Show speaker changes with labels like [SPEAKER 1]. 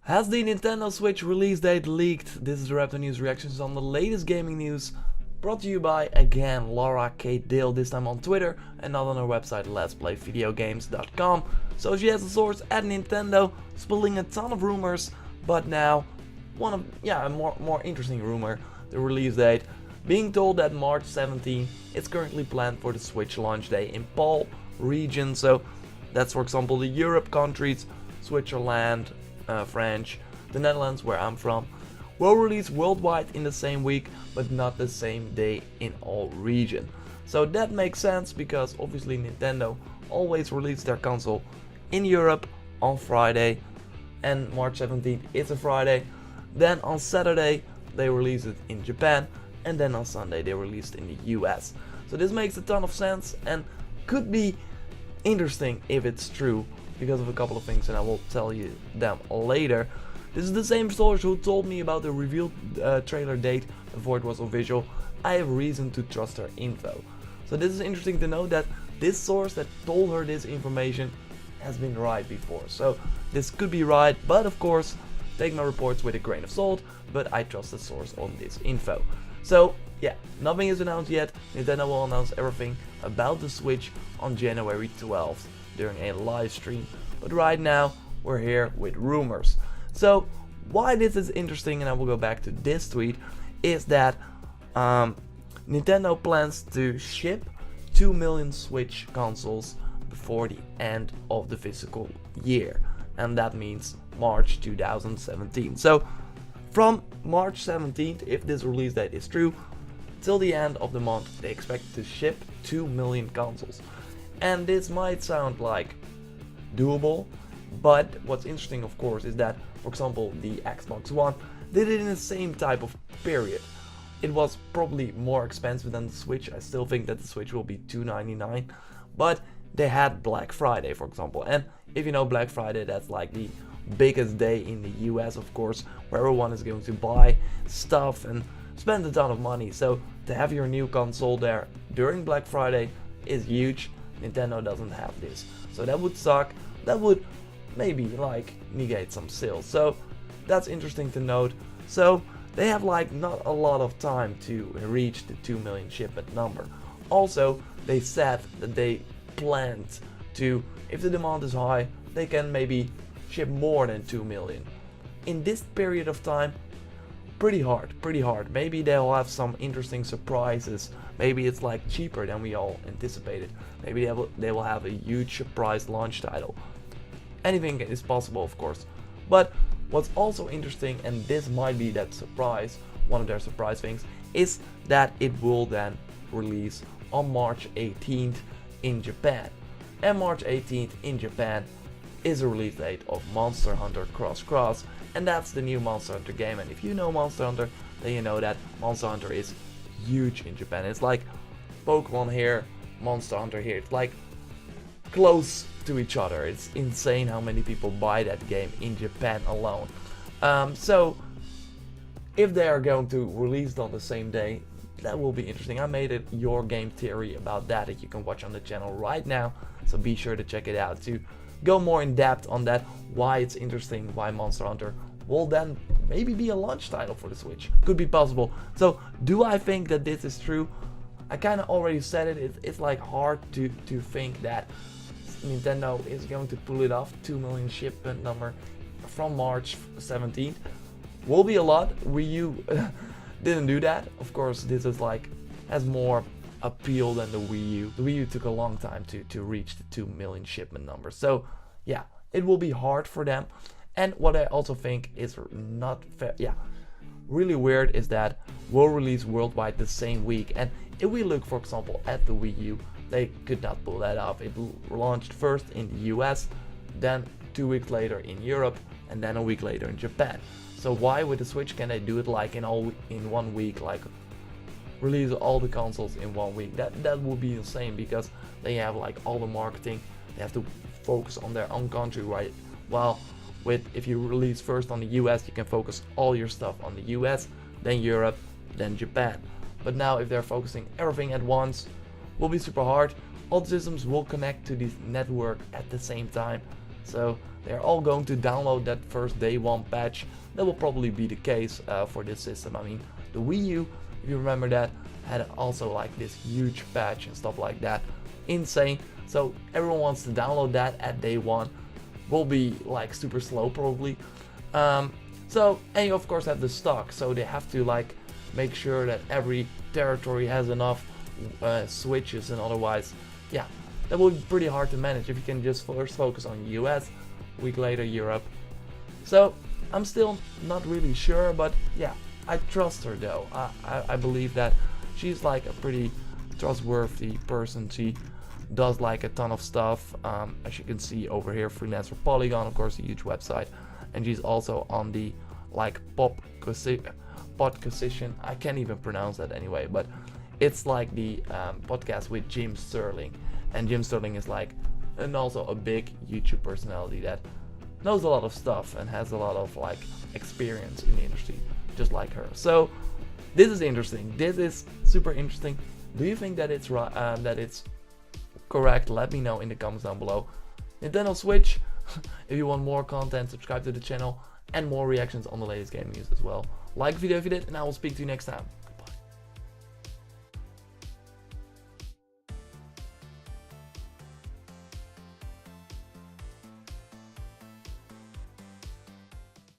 [SPEAKER 1] Has the Nintendo Switch release date leaked? This is the Raptor News reactions on the latest gaming news, brought to you by, again, Laura Kate Dale, this time on Twitter and not on her website letsplayvideogames.com. So she has a source at Nintendo spilling a ton of rumors, but now a more interesting rumor, the release date, being told that March 17 is currently planned for the Switch launch day in PAL region. So that's, for example, the Europe countries, Switzerland, French, the Netherlands, where I'm from, will release worldwide in the same week, but not the same day in all regions. So that makes sense because obviously Nintendo always releases their console in Europe on Friday, and March 17th is a Friday. Then on Saturday they release it in Japan, and then on Sunday they release it in the US. So this makes a ton of sense and could be interesting if it's true, because of a couple of things, and I will tell you them later. This is the same source who told me about the revealed trailer date before it was official. I have reason to trust her info. So this is interesting to know that this source that told her this information has been right before. So this could be right, but of course take my reports with a grain of salt, but I trust the source on this info. So yeah, nothing is announced yet. Nintendo will announce everything about the Switch on January 12th during a live stream, but right now we're here with rumors. So why this is interesting, and I will go back to this tweet, is that Nintendo plans to ship 2 million Switch consoles before the end of the fiscal year, and that means March 2017. So from March 17th, if this release date is true, till the end of the month they expect to ship 2 million consoles. And this might sound like doable, but what's interesting of course is that, for example, the Xbox One did it in the same type of period. It was probably more expensive than the Switch. I still think that the Switch will be $299, but they had Black Friday, for example. And if you know Black Friday, that's like the biggest day in the US, of course, where everyone is going to buy stuff and spend a ton of money. So to have your new console there during Black Friday is huge. Nintendo doesn't have this, so that would suck. That would maybe like negate some sales, so that's interesting to note. So they have like not a lot of time to reach the 2 million shipment number. Also, they said that they planned to, if the demand is high, they can maybe ship more than 2 million in this period of time. Pretty hard. Maybe they'll have some interesting surprises. Maybe it's like cheaper than we all anticipated. Maybe they will have a huge surprise launch title. Anything is possible, of course. But what's also interesting, and this might be that surprise, one of their surprise things, is that it will then release on March 18th in Japan. And March 18th in Japan is a release date of Monster Hunter Cross Cross, and that's the new Monster Hunter game. And if you know Monster Hunter, then you know that Monster Hunter is huge in Japan. It's like Pokemon here, Monster Hunter here. It's like close to each other. It's insane how many people buy that game in Japan alone. So if they are going to release it on the same day, that will be interesting. I made a Your Game theory about that you can watch on the channel right now, so be sure to check it out to go more in depth on that, why it's interesting, why Monster Hunter will then maybe be a launch title for the Switch. Could be possible. So do I think that this is true? I kind of already said it. It's like hard to think that Nintendo is going to pull it off. 2 million shipment number from March 17th will be a lot. Wii U didn't do that. Of course, this is like has more appeal than the Wii U. The Wii U took a long time to reach the 2 million shipment number. So yeah, it will be hard for them. And what I also think is not fair, really weird, is that we'll release worldwide the same week. And if we look, for example, at the Wii U, they could not pull that off. It launched first in the US, then 2 weeks later in Europe, and then a week later in Japan. So why with the Switch can they do it like in 1 week, like release all the consoles in 1 week? That would be insane, because they have like all the marketing. They have to focus on their own country, right? While if you release first on the US, you can focus all your stuff on the US, then Europe, then Japan. But now if they're focusing everything at once, will be super hard. All the systems will connect to this network at the same time, so they're all going to download that first day one patch. That will probably be the case for this system. I mean, the Wii U, if you remember that, had also like this huge patch and stuff like that. Insane. So everyone wants to download that at day one. Will be like super slow probably. So, and you of course have the stock, so they have to like make sure that every territory has enough switches, and otherwise, yeah, that will be pretty hard to manage if you can just first focus on US, week later Europe. So I'm still not really sure, but yeah, I trust her though. I believe that she's like a pretty trustworthy person. She does like a ton of stuff, as you can see over here, Freelancer Polygon, of course, a huge website, and she's also on the like Podquisition. I can't even pronounce that anyway, but it's like the podcast with Jim Sterling, and Jim Sterling is like and also a big YouTube personality that knows a lot of stuff and has a lot of like experience in the industry, just like her. So this is interesting. This is super interesting. Do you think that it's right? That it's correct? Let me know in the comments down below. Nintendo Switch. If you want more content, subscribe to the channel and more reactions on the latest game news as well. Like the video if you did, and I will speak to you next time.